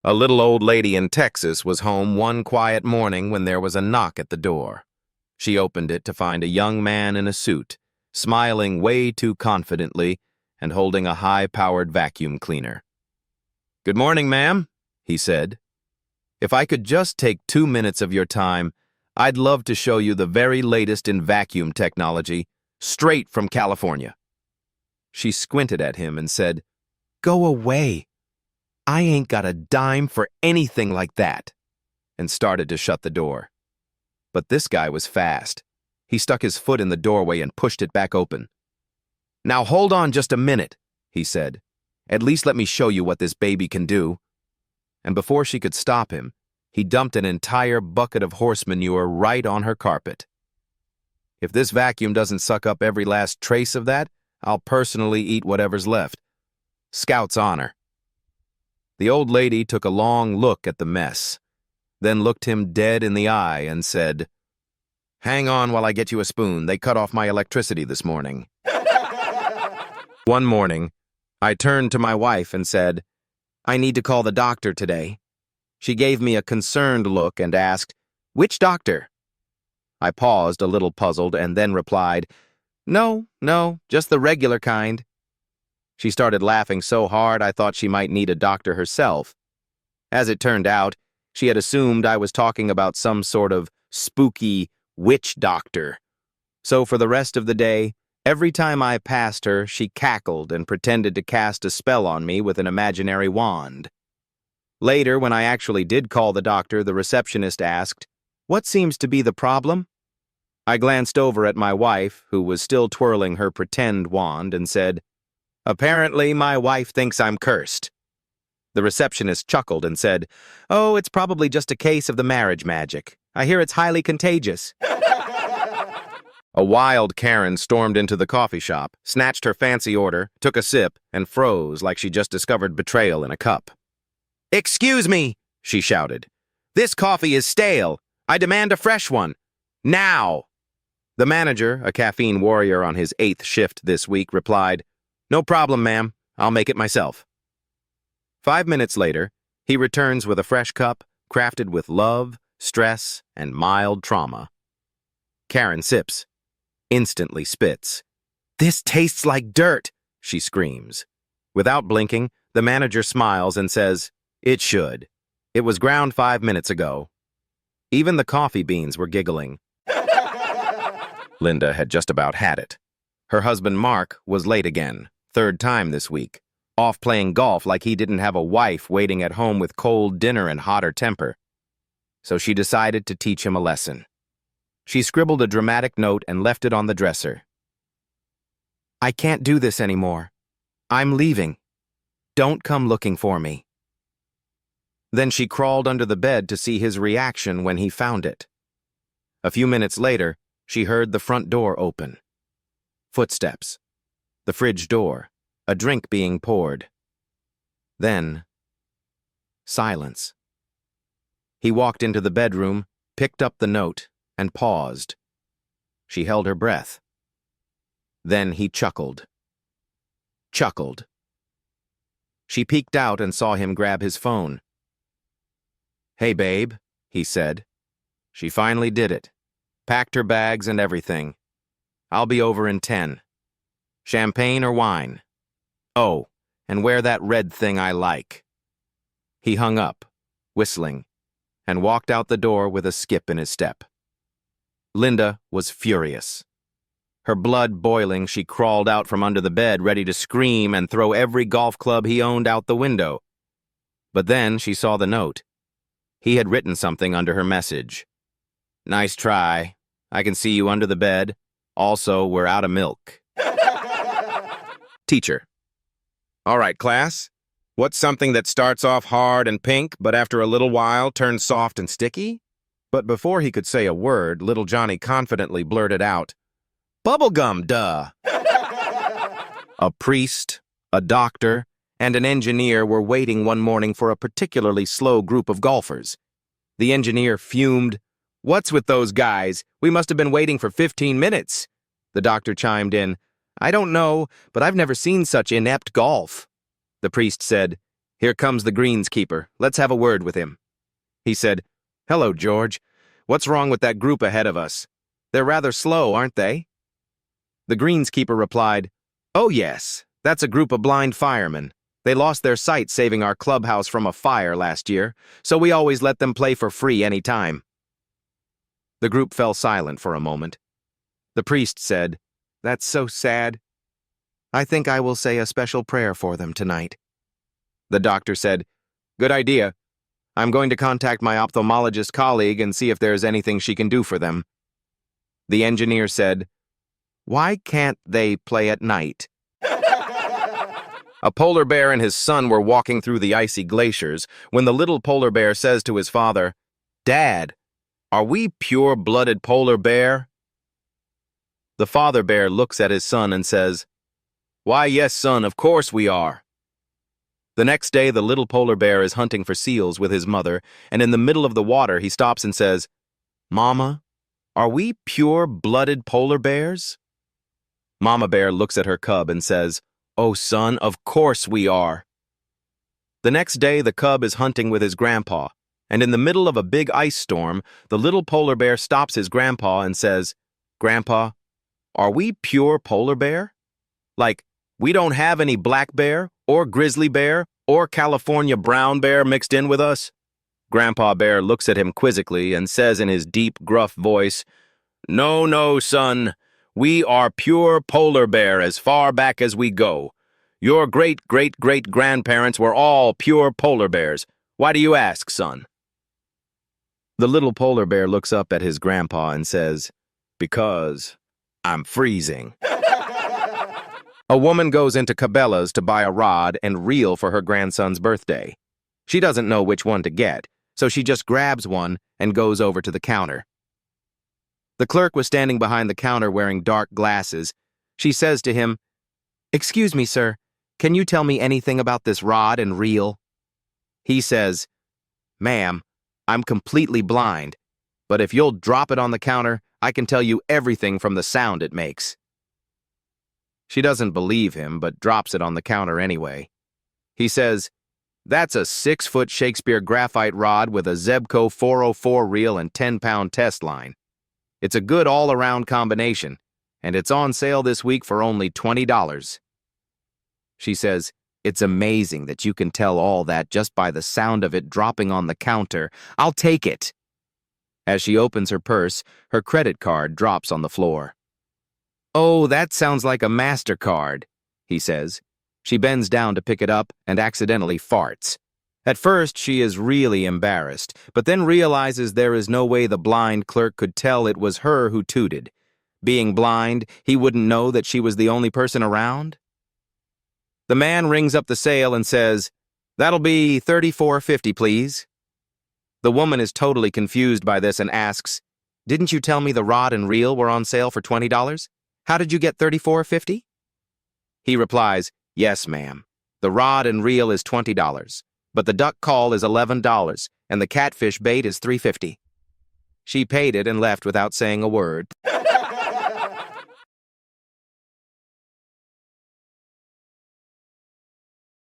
A little old lady in Texas was home one quiet morning when there was a knock at the door. She opened it to find a young man in a suit, smiling way too confidently and holding a high-powered vacuum cleaner. "Good morning, ma'am," he said. "If I could just take 2 minutes of your time, I'd love to show you the very latest in vacuum technology, straight from California." She squinted at him and said, "Go away. I ain't got a dime for anything like that," and started to shut the door. But this guy was fast. He stuck his foot in the doorway and pushed it back open. "Now hold on just a minute," he said. "At least let me show you what this baby can do." And before she could stop him, he dumped an entire bucket of horse manure right on her carpet. "If this vacuum doesn't suck up every last trace of that, I'll personally eat whatever's left. Scout's honor." The old lady took a long look at the mess, then looked him dead in the eye and said, "Hang on while I get you a spoon. They cut off my electricity this morning." One morning, I turned to my wife and said, "I need to call the doctor today." She gave me a concerned look and asked, "Which doctor?" I paused, a little puzzled, and then replied, No, just the regular kind." She started laughing so hard I thought she might need a doctor herself. As it turned out, she had assumed I was talking about some sort of spooky witch doctor. So for the rest of the day, every time I passed her, she cackled and pretended to cast a spell on me with an imaginary wand. Later, when I actually did call the doctor, the receptionist asked, "What seems to be the problem?" I glanced over at my wife, who was still twirling her pretend wand, and said, "Apparently, my wife thinks I'm cursed." The receptionist chuckled and said, "Oh, it's probably just a case of the marriage magic. I hear it's highly contagious." A wild Karen stormed into the coffee shop, snatched her fancy order, took a sip, and froze like she just discovered betrayal in a cup. "Excuse me," she shouted. "This coffee is stale. I demand a fresh one. Now!" The manager, a caffeine warrior on his 8th shift this week, replied, "No problem, ma'am. I'll make it myself." 5 minutes later, he returns with a fresh cup, crafted with love, stress, and mild trauma. Karen sips, instantly spits. "This tastes like dirt," she screams. Without blinking, the manager smiles and says, "It should. It was ground 5 minutes ago." Even the coffee beans were giggling. Linda had just about had it. Her husband Mark was late again, 3rd time this week, off playing golf like he didn't have a wife waiting at home with cold dinner and hotter temper. So she decided to teach him a lesson. She scribbled a dramatic note and left it on the dresser. "I can't do this anymore. I'm leaving. Don't come looking for me." Then she crawled under the bed to see his reaction when he found it. A few minutes later, she heard the front door open. Footsteps. The fridge door. A drink being poured. Then, silence. He walked into the bedroom, picked up the note, and paused. She held her breath. Then he chuckled. Chuckled. She peeked out and saw him grab his phone. "Hey, babe," he said. She finally did it. Packed her bags and everything. "I'll be over in 10. Champagne or wine? Oh, and wear that red thing I like." He hung up, whistling, and walked out the door with a skip in his step. Linda was furious. Her blood boiling, she crawled out from under the bed, ready to scream and throw every golf club he owned out the window. But then she saw the note. He had written something under her message. "Nice try. I can see you under the bed. Also, we're out of milk." Teacher. "All right, class. What's something that starts off hard and pink, but after a little while turns soft and sticky?" But before he could say a word, little Johnny confidently blurted out, "Bubblegum, duh." A priest, a doctor, and an engineer were waiting one morning for a particularly slow group of golfers. The engineer fumed, "What's with those guys? We must have been waiting for 15 minutes. The doctor chimed in, "I don't know, but I've never seen such inept golf." The priest said, "Here comes the greenskeeper. Let's have a word with him." He said, "Hello, George. What's wrong with that group ahead of us? They're rather slow, aren't they?" The greenskeeper replied, "Oh, yes, that's a group of blind firemen. They lost their sight saving our clubhouse from a fire last year, so we always let them play for free any time." The group fell silent for a moment. The priest said, "That's so sad. I think I will say a special prayer for them tonight." The doctor said, "Good idea. I'm going to contact my ophthalmologist colleague and see if there's anything she can do for them." The engineer said, "Why can't they play at night?" A polar bear and his son were walking through the icy glaciers when the little polar bear says to his father, "Dad, are we pure-blooded polar bear?" The father bear looks at his son and says, "Why, yes, son, of course we are." The next day, the little polar bear is hunting for seals with his mother, and in the middle of the water, he stops and says, "Mama, are we pure-blooded polar bears?" Mama bear looks at her cub and says, "Oh, son, of course we are." The next day, the cub is hunting with his grandpa, and in the middle of a big ice storm, the little polar bear stops his grandpa and says, "Grandpa, are we pure polar bear? Like, we don't have any black bear, or grizzly bear, or California brown bear mixed in with us?" Grandpa bear looks at him quizzically and says in his deep, gruff voice, "No, no, son. We are pure polar bear as far back as we go. Your great-great-great-grandparents were all pure polar bears. Why do you ask, son?" The little polar bear looks up at his grandpa and says, "Because I'm freezing." A woman goes into Cabela's to buy a rod and reel for her grandson's birthday. She doesn't know which one to get, so she just grabs one and goes over to the counter. The clerk was standing behind the counter wearing dark glasses. She says to him, "Excuse me, sir, can you tell me anything about this rod and reel?" He says, "Ma'am, I'm completely blind, but if you'll drop it on the counter, I can tell you everything from the sound it makes." She doesn't believe him, but drops it on the counter anyway. He says, "That's a 6-foot Shakespeare graphite rod with a Zebco 404 reel and 10-pound test line. It's a good all-around combination, and it's on sale this week for only $20. She says, "It's amazing that you can tell all that just by the sound of it dropping on the counter. I'll take it." As she opens her purse, her credit card drops on the floor. "Oh, that sounds like a MasterCard," he says. She bends down to pick it up and accidentally farts. At first, she is really embarrassed, but then realizes there is no way the blind clerk could tell it was her who tooted. Being blind, he wouldn't know that she was the only person around? The man rings up the sale and says, "That'll be $34.50, please." The woman is totally confused by this and asks, "Didn't you tell me the rod and reel were on sale for $20? How did you get $34.50? He replies, "Yes, ma'am. The rod and reel is $20, but the duck call is $11, and the catfish bait is $3.50. She paid it and left without saying a word.